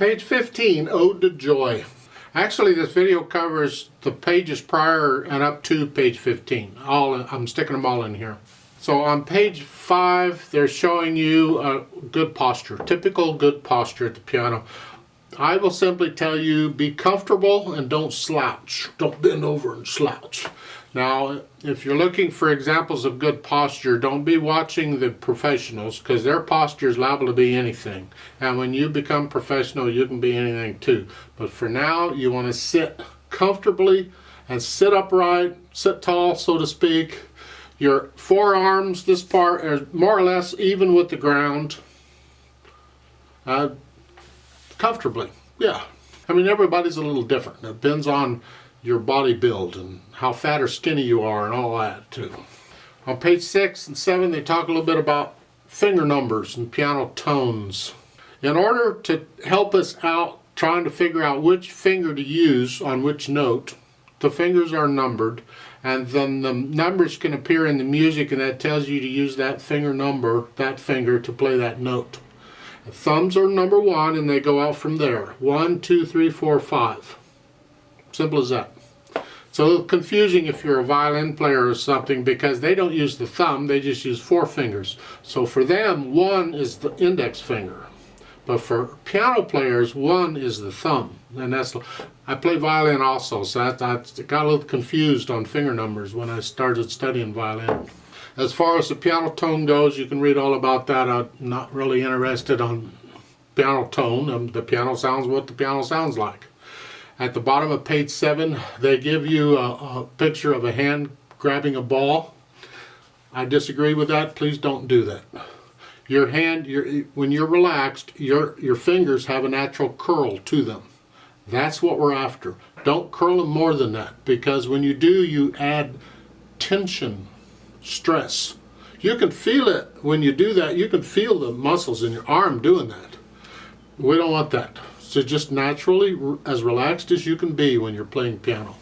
Page 15, Ode to Joy. Actually, this video covers the pages prior and up to page 15. I'm sticking them all in here. So on page 5, they're showing you a good posture, typical good posture at the piano. I will simply tell you, be comfortable and don't slouch. Don't bend over and slouch. Now, if you're looking for examples of good posture, don't be watching the professionals, because their posture is liable to be anything. And when you become professional, you can be anything too. But for now, you want to sit comfortably and sit upright, sit tall, so to speak. Your forearms, this part, are more or less even with the ground. Comfortably, yeah. I mean, everybody's a little different. It depends on your body build and how fat or skinny you are and all that too. On page 6 and 7, they talk a little bit about finger numbers and piano tones. In order to help us out trying to figure out which finger to use on which note, the fingers are numbered, and then the numbers can appear in the music, and that tells you to use that finger number, that finger, to play that note. The thumbs are number 1, and they go out from there. 1, 2, 3, 4, 5. Simple as that. It's a little confusing if you're a violin player or something, because they don't use the thumb, they just use 4 fingers. So for them, 1 is the index finger. But for piano players, 1 is the thumb. And I play violin also, so I got a little confused on finger numbers when I started studying violin. As far as the piano tone goes, you can read all about that. I'm not really interested on piano tone. The piano sounds what the piano sounds like. At the bottom of page 7, they give you a picture of a hand grabbing a ball. I disagree with that. Please don't do that. Your hand, when you're relaxed, your fingers have a natural curl to them. That's what we're after. Don't curl them more than that, because when you do, you add tension, stress. You can feel it when you do that. You can feel the muscles in your arm doing that. We don't want that. So just naturally, as relaxed as you can be when you're playing piano.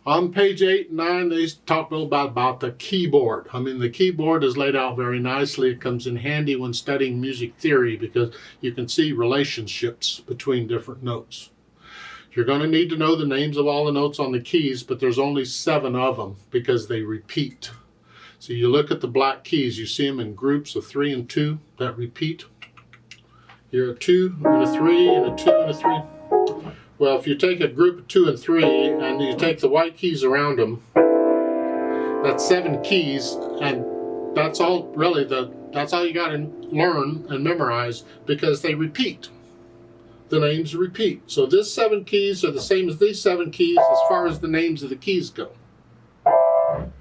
On page 8 and 9, they talk a little about the keyboard. I mean, the keyboard is laid out very nicely. It comes in handy when studying music theory, because you can see relationships between different notes. You're going to need to know the names of all the notes on the keys, but there's only 7 of them because they repeat. So you look at the black keys, you see them in groups of 3 and 2 that repeat. Here a 2 and a 3 and a 2 and a 3. Well, if you take a group of 2 and 3 and you take the white keys around them, that's 7 keys, and that's all really that's all you got to learn and memorize, because they repeat. The names repeat. So this 7 keys are the same as these 7 keys as far as the names of the keys go.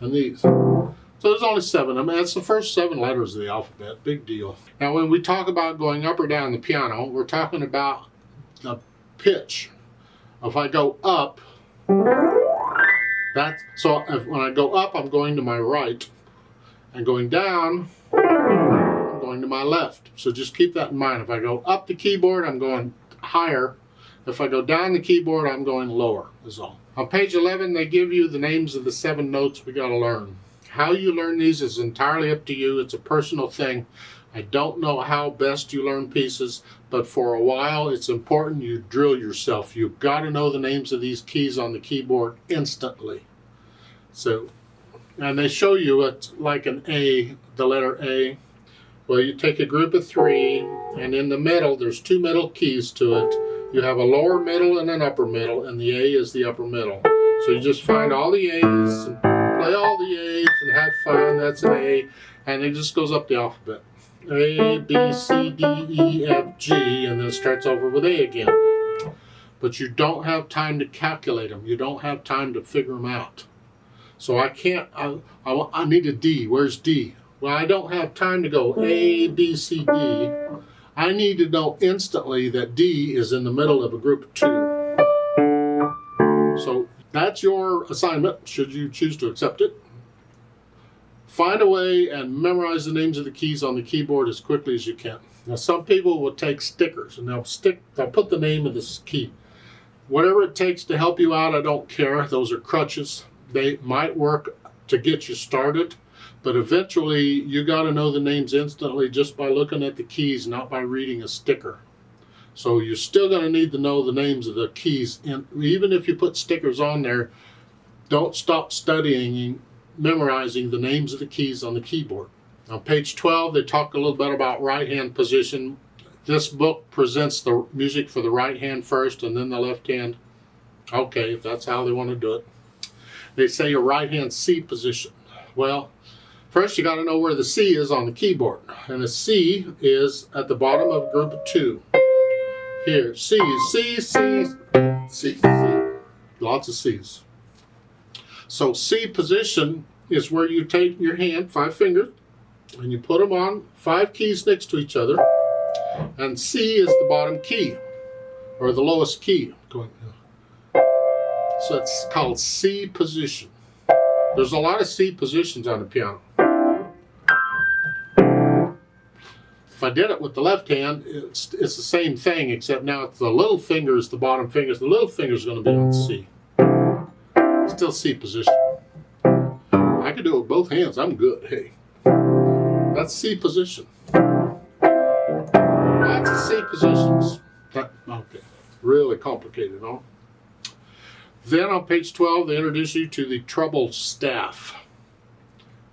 And these. So there's only 7 of them. That's the first 7 letters of the alphabet. Big deal. Now when we talk about going up or down the piano, we're talking about the pitch. If I go up, when I go up, I'm going to my right. And going down, I'm going to my left. So just keep that in mind. If I go up the keyboard, I'm going higher. If I go down the keyboard, I'm going lower, is all. On page 11, they give you the names of the 7 notes we got to learn. How you learn these is entirely up to you. It's a personal thing. I don't know how best you learn pieces, but for a while it's important you drill yourself. You've got to know the names of these keys on the keyboard instantly. So, and they show you it's like an A, the letter A. Well, you take a group of 3, and in the middle, there's 2 middle keys to it. You have a lower middle and an upper middle, and the A is the upper middle. So you just find all the A's, and play all the A's, and have fun. That's an A, and it just goes up the alphabet. A, B, C, D, E, F, G, and then it starts over with A again. But you don't have time to calculate them. You don't have time to figure them out. So I can't, I need a D. Where's D? Well, I don't have time to go A, B, C, D. I need to know instantly that D is in the middle of a group of 2. So that's your assignment, should you choose to accept it. Find a way and memorize the names of the keys on the keyboard as quickly as you can. Now, some people will take stickers and they'll put the name of this key. Whatever it takes to help you out, I don't care. Those are crutches. They might work to get you started, but eventually you got to know the names instantly just by looking at the keys, not by reading a sticker. So you're still going to need to know the names of the keys. And even if you put stickers on there, don't stop studying, memorizing the names of the keys on the keyboard. On page 12, they talk a little bit about right hand position. This book presents the music for the right hand first and then the left hand. Okay, if that's how they want to do it. They say a right hand C position. Well, first you got to know where the C is on the keyboard. And the C is at the bottom of group of 2. Here, C, C, C, C, C. Lots of C's. So C position is where you take your hand, 5 fingers, and you put them on 5 keys next to each other. And C is the bottom key, or the lowest key. So it's called C position. There's a lot of C positions on the piano. If I did it with the left hand, it's the same thing, except now it's the little finger is the bottom finger. The little finger is going to be on C. Still C position. I can do it with both hands. I'm good. Hey, that's C position. Lots of C positions. Okay, really complicated, huh? Then on page 12, they introduce you to the treble staff.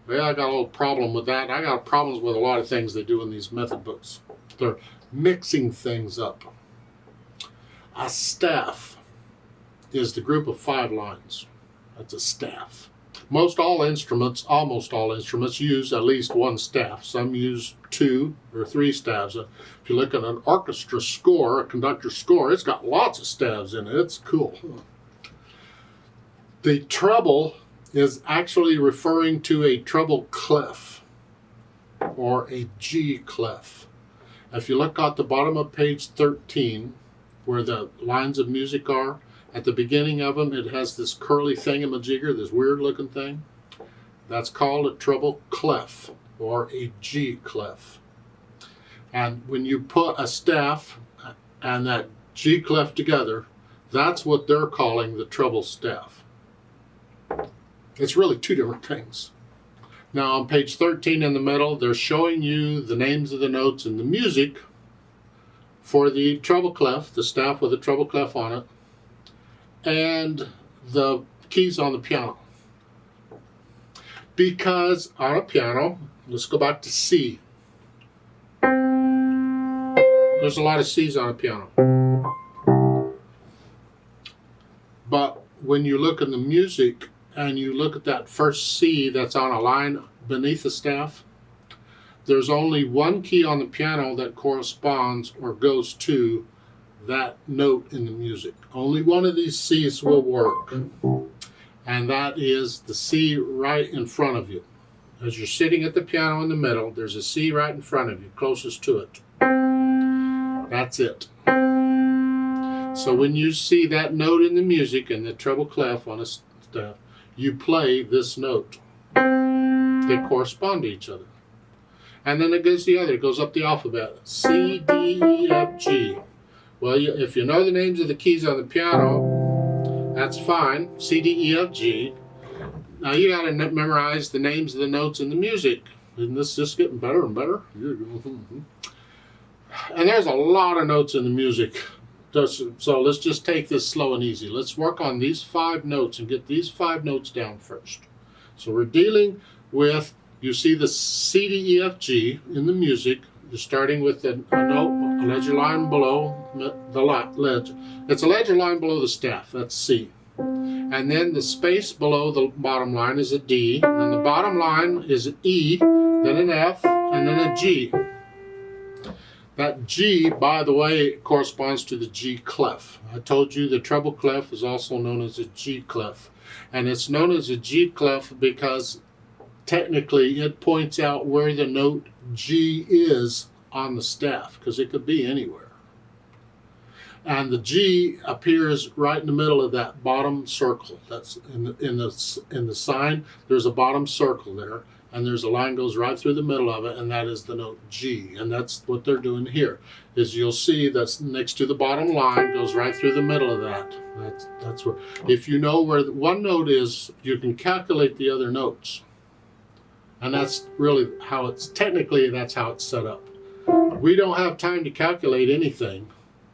Well, I got a little problem with that. I got problems with a lot of things they do in these method books. They're mixing things up. A staff is the group of 5 lines. That's a staff. Almost all instruments use at least 1 staff. Some use 2 or 3 staves. If you look at an orchestra score, a conductor's score, it's got lots of staves in it. It's cool. The treble is actually referring to a treble clef or a G clef. If you look at the bottom of page 13, where the lines of music are, at the beginning of them, it has this curly thingamajigger, this weird looking thing. That's called a treble clef or a G clef. And when you put a staff and that G clef together, that's what they're calling the treble staff. It's really 2 different things. Now on page 13 in the middle, they're showing you the names of the notes in the music for the treble clef, the staff with a treble clef on it, and the keys on the piano. Because on a piano, let's go back to C. There's a lot of C's on a piano. But when you look in the music and you look at that first C that's on a line beneath the staff, there's only 1 key on the piano that corresponds or goes to that note in the music. Only one of these C's will work. And that is the C right in front of you. As you're sitting at the piano in the middle, there's a C right in front of you, closest to it. That's it. So when you see that note in the music and the treble clef on a staff, you play this note. They correspond to each other. And then it goes the other, it goes up the alphabet. C, D, E, F, G. Well, if you know the names of the keys on the piano, that's fine. C, D, E, F, G. Now you got to memorize the names of the notes in the music. Isn't this just getting better and better? And there's a lot of notes in the music. So let's just take this slow and easy. Let's work on these 5 notes and get these 5 notes down first. So we're dealing with, you see the C, D, E, F, G in the music. You're starting with a note, a ledger line below the ledge. It's a ledger line below the staff, that's C. And then the space below the bottom line is a D. And then the bottom line is an E, then an F, and then a G. That G, by the way, corresponds to the G clef. I told you the treble clef is also known as a G clef. And it's known as a G clef because technically it points out where the note G is on the staff, because it could be anywhere. And the G appears right in the middle of that bottom circle. That's in the sign, there's a bottom circle there. And there's a line goes right through the middle of it, and that is the note G. And that's what they're doing here. Is you'll see that's next to the bottom line, goes right through the middle of that. That's where. If you know where one note is, you can calculate the other notes. And that's really how it's technically that's how it's set up. We don't have time to calculate anything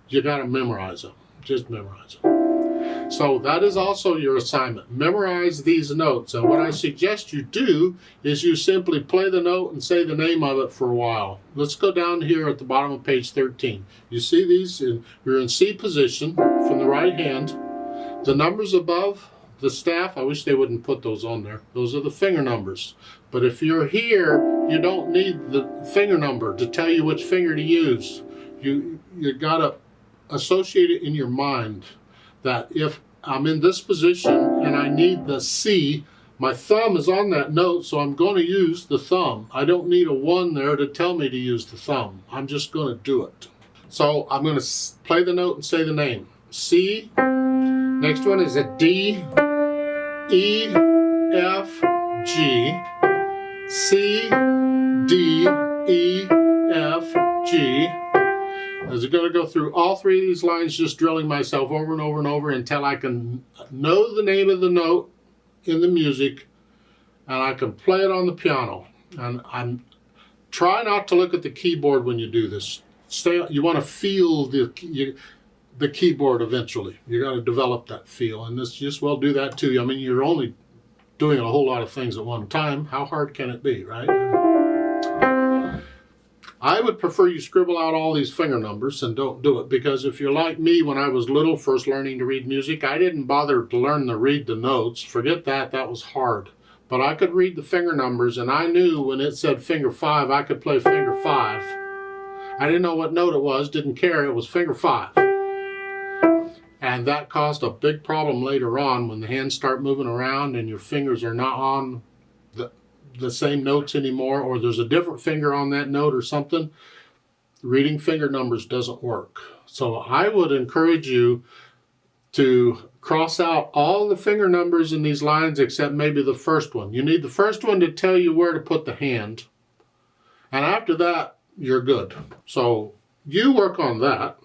You got to memorize them. Just memorize them. So that is also your assignment. Memorize these notes. And what I suggest you do is you simply play the note and say the name of it for a while. Let's go down here at the bottom of page 13. You see these? You're in C position from the right hand. The numbers above the staff, I wish they wouldn't put those on there. Those are the finger numbers. But if you're here, you don't need the finger number to tell you which finger to use. You got to associate it in your mind that if I'm in this position and I need the C, my thumb is on that note, so I'm going to use the thumb. I don't need a 1 there to tell me to use the thumb. I'm just going to do it. So I'm going to play the note and say the name. C. Next one is a D, E, F, G, C, D, E, F, G. As I'm going to go through all 3 of these lines, just drilling myself over and over and over until I can know the name of the note in the music and I can play it on the piano. And try not to look at the keyboard when you do this. You want to feel the keyboard eventually. You got to develop that feel, and this just will do that too. I mean, you're only doing a whole lot of things at one time. How hard can it be, right? I would prefer you scribble out all these finger numbers and don't do it, because if you're like me when I was little, first learning to read music, I didn't bother to learn to read the notes. Forget that, that was hard. But I could read the finger numbers, and I knew when it said finger 5, I could play finger 5. I didn't know what note it was, didn't care, it was finger 5. And that caused a big problem later on when the hands start moving around and your fingers are not on the same notes anymore, or there's a different finger on that note or something. Reading finger numbers doesn't work. So I would encourage you to cross out all the finger numbers in these lines except maybe the first one. You need the first one to tell you where to put the hand. And after that, you're good. So you work on that.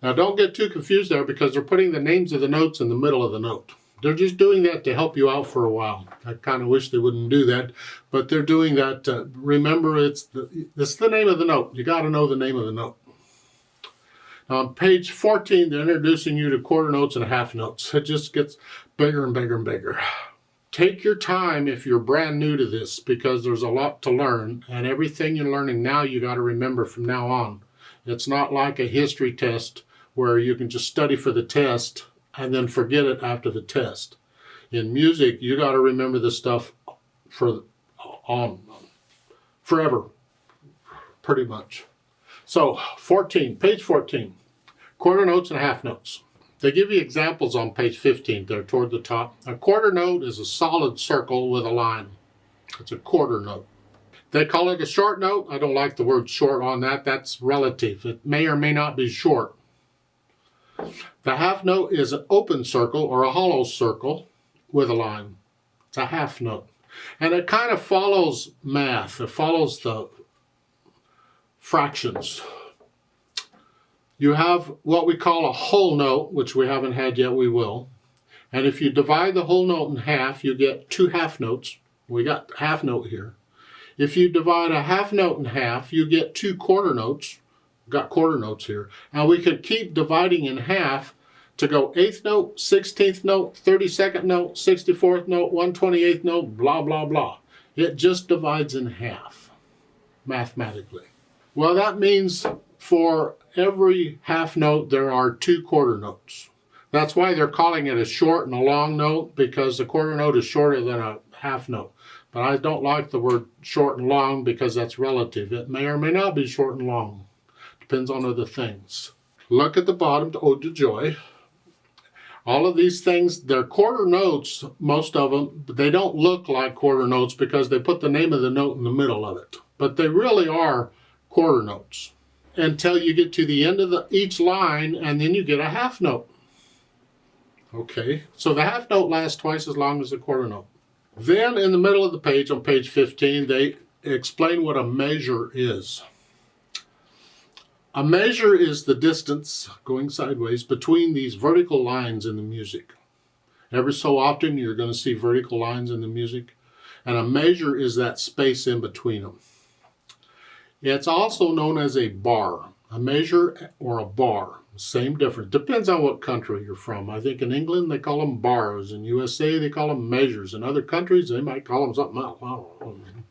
Now don't get too confused there, because they're putting the names of the notes in the middle of the note. They're just doing that to help you out for a while. I kind of wish they wouldn't do that, but they're doing that to remember it's the name of the note. You got to know the name of the note. Now on page 14, they're introducing you to quarter notes and half notes. It just gets bigger and bigger and bigger. Take your time if you're brand new to this, because there's a lot to learn, and everything you're learning now you got to remember from now on. It's not like a history test where you can just study for the test and then forget it after the test. In music, you got to remember this stuff forever, pretty much. So 14, page 14, quarter notes and half notes. They give you examples on page 15 there toward the top. A quarter note is a solid circle with a line. It's a quarter note. They call it a short note. I don't like the word short on that. That's relative. It may or may not be short. The half note is an open circle or a hollow circle with a line. It's a half note. And it kind of follows math. It follows the fractions. You have what we call a whole note, which we haven't had yet, we will. And if you divide the whole note in half, you get 2 half notes. We got half note here. If you divide a half note in half, you get 2 quarter notes. Got quarter notes here. And we could keep dividing in half to go 8th note, 16th note, 32nd note, 64th note, 128th note, blah, blah, blah. It just divides in half, mathematically. Well, that means for every half note, there are 2 quarter notes. That's why they're calling it a short and a long note, because the quarter note is shorter than a half note. But I don't like the word short and long because that's relative. It may or may not be short and long. Depends on other things. Look at the bottom to Ode to Joy. All of these things, they're quarter notes, most of them, but they don't look like quarter notes because they put the name of the note in the middle of it. But they really are quarter notes until you get to the end of each line, and then you get a half note. Okay, so the half note lasts twice as long as the quarter note. Then in the middle of the page, on page 15, they explain what a measure is. A measure is the distance, going sideways, between these vertical lines in the music. Every so often you're going to see vertical lines in the music, and a measure is that space in between them. It's also known as a bar. A measure or a bar, same difference. Depends on what country you're from. I think in England they call them bars. In USA they call them measures. In other countries they might call them something else. I don't know.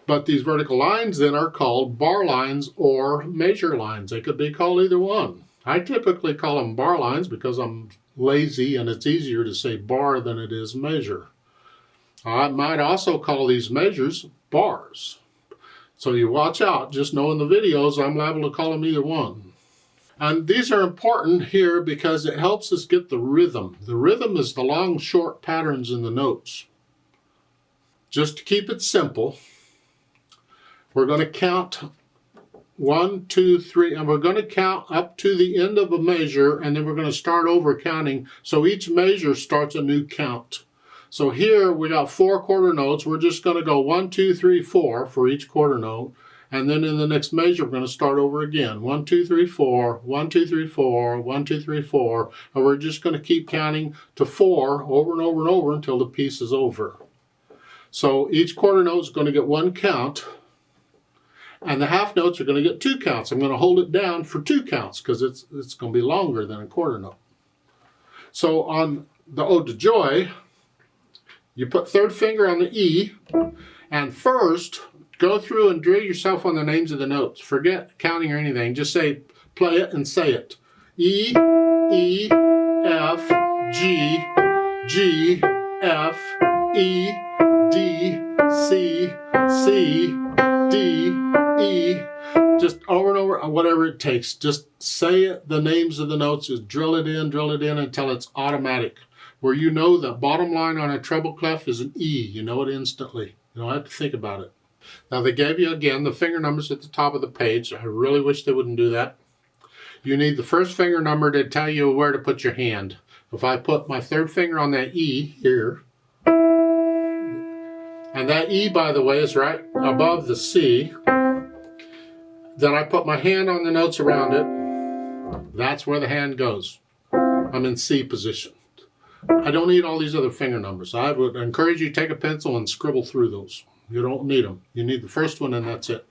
But these vertical lines then are called bar lines or measure lines. They could be called either one. I typically call them bar lines because I'm lazy and it's easier to say bar than it is measure. I might also call these measures bars. So you watch out, just know in the videos I'm liable to call them either one. And these are important here because it helps us get the rhythm. The rhythm is the long, short patterns in the notes. Just to keep it simple, we're going to count 1, 2, 3, and we're going to count up to the end of a measure, and then we're going to start over counting. So each measure starts a new count. So here we got 4 quarter notes. We're just going to go 1, 2, 3, 4 for each quarter note. And then in the next measure, we're going to start over again. 1, 2, 3, 4, 1, 2, 3, 4, 1, 2, 3, 4. And we're just going to keep counting to 4 over and over and over until the piece is over. So each quarter note is going to get 1 count. And the half notes are going to get 2 counts. I'm going to hold it down for 2 counts because it's going to be longer than a quarter note. So on the Ode to Joy, you put third finger on the E, and first go through and drill yourself on the names of the notes. Forget counting or anything. Just say, play it and say it. E, E, F, G, G, F, E, D, C, C, D, E. Just over and over, whatever it takes. Just say it, the names of the notes. Just drill it in until it's automatic. Where you know the bottom line on a treble clef is an E. You know it instantly. You don't have to think about it. Now they gave you, again, the finger numbers at the top of the page. I really wish they wouldn't do that. You need the first finger number to tell you where to put your hand. If I put my third finger on that E here, and that E, by the way, is right above the C, then I put my hand on the notes around it. That's where the hand goes. I'm in C position. I don't need all these other finger numbers. I would encourage you to take a pencil and scribble through those. You don't need them. You need the first one and that's it.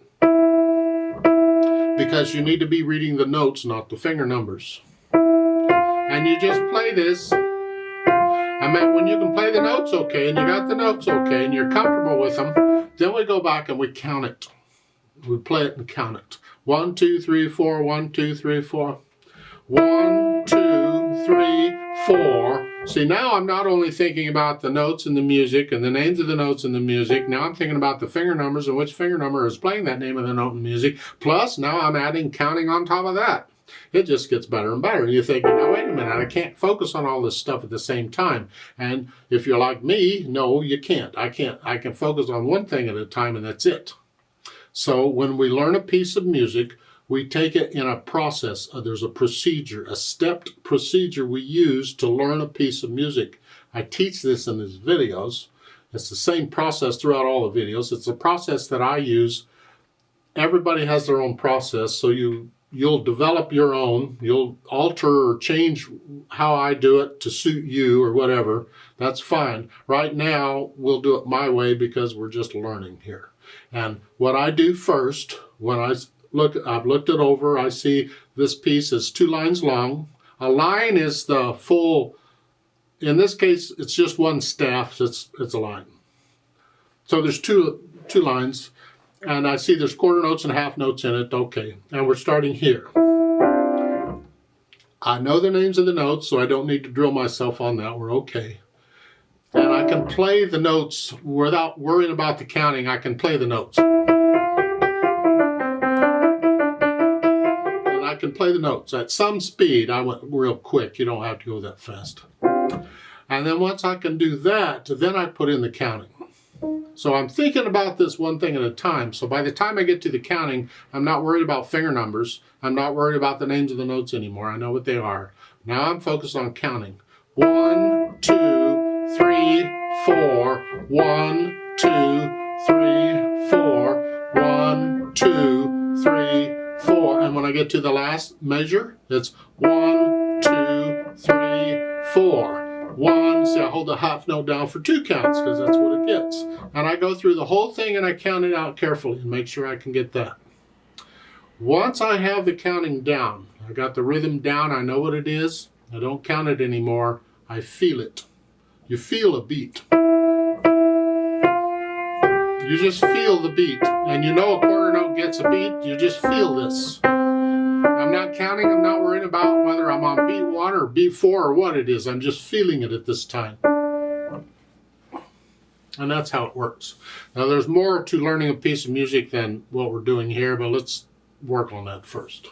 Because you need to be reading the notes, not the finger numbers. And you just play this. I mean, when you can play the notes okay, and you got the notes okay, and you're comfortable with them, then we go back and we count it. We play it and count it. 1, 2, 3, 4, 1, 2, 3, 4. 1, 2, 3, 4. See, now I'm not only thinking about the notes and the music and the names of the notes and the music. Now I'm thinking about the finger numbers and which finger number is playing that name of the note and music. Plus, now I'm adding counting on top of that. It just gets better and better. And you're thinking, now wait a minute, I can't focus on all this stuff at the same time. And if you're like me, no, you can't. I can focus on one thing at a time and that's it. So when we learn a piece of music, we take it in a process. There's a procedure, a stepped procedure we use to learn a piece of music. I teach this in these videos. It's the same process throughout all the videos. It's a process that I use. Everybody has their own process, so you'll develop your own. You'll alter or change how I do it to suit you or whatever. That's fine. Right now, we'll do it my way because we're just learning here. And what I do first, when I've looked it over, I see this piece is 2 lines long. A line is the full, in this case, it's just one staff, so it's a line. So there's two lines, and I see there's quarter notes and half notes in it, okay. And we're starting here. I know the names of the notes, so I don't need to drill myself on that, we're okay. And I can play the notes without worrying about the counting. I can play the notes. I can play the notes at some speed. I went real quick. You don't have to go that fast. And then once I can do that, then I put in the counting. So I'm thinking about this one thing at a time. So by the time I get to the counting, I'm not worried about finger numbers. I'm not worried about the names of the notes anymore. I know what they are. Now I'm focused on counting. 1, 2, 3, 4. 1, 2, 3, 4. 1, 2, 3, 4. And when I get to the last measure, it's 1, 2, 3, 4. 1, see I hold the half note down for 2 counts because that's what it gets. And I go through the whole thing and I count it out carefully and make sure I can get that. Once I have the counting down, I got the rhythm down, I know what it is, I don't count it anymore, I feel it. You feel a beat. You just feel the beat. And you know a quarter note gets a beat, you just feel this. I'm not counting, I'm not worrying about whether I'm on beat 1 or beat 4 or what it is, I'm just feeling it at this time. And that's how it works. Now there's more to learning a piece of music than what we're doing here, but let's work on that first.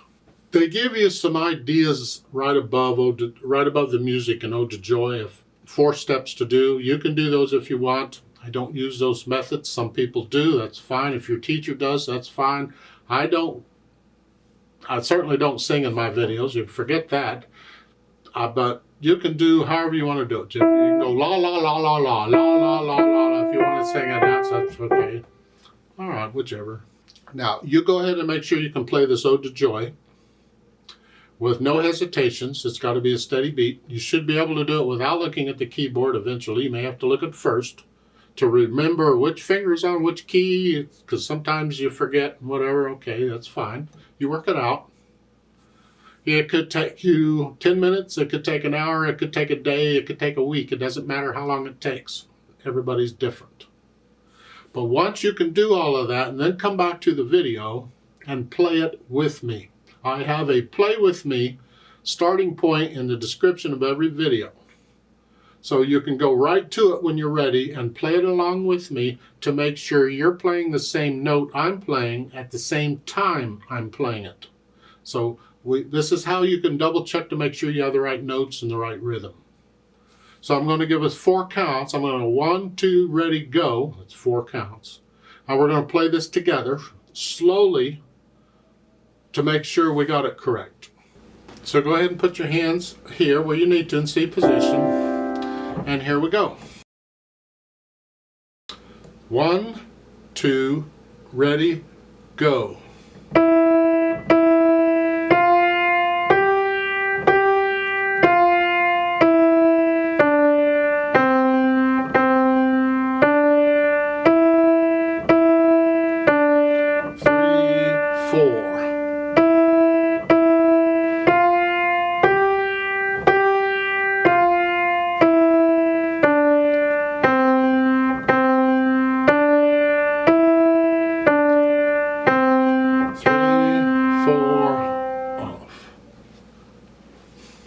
They give you some ideas right above the music in Ode to Joy of 4 steps to do. You can do those if you want. I don't use those methods. Some people do. That's fine. If your teacher does, that's fine. I don't. I certainly don't sing in my videos. You forget that. But you can do however you want to do it. You can go la la la la la la la la la. If you want to sing a dance, that's okay. All right, whichever. Now you go ahead and make sure you can play this Ode to Joy with no hesitations. It's got to be a steady beat. You should be able to do it without looking at the keyboard eventually. You may have to look at first to remember which finger's on which key, because sometimes you forget, whatever. Okay, that's fine. You work it out. It could take you 10 minutes, it could take an hour, it could take a day, it could take a week. It doesn't matter how long it takes. Everybody's different. But once you can do all of that, and then come back to the video and play it with me. I have a play with me starting point in the description of every video. So you can go right to it when you're ready and play it along with me to make sure you're playing the same note I'm playing at the same time I'm playing it. So this is how you can double check to make sure you have the right notes and the right rhythm. So I'm going to give us 4 counts. I'm going to 1, 2, ready, go. That's 4 counts. And we're going to play this together slowly to make sure we got it correct. So go ahead and put your hands here where you need to in C position. And here we go. 1, 2, ready, go.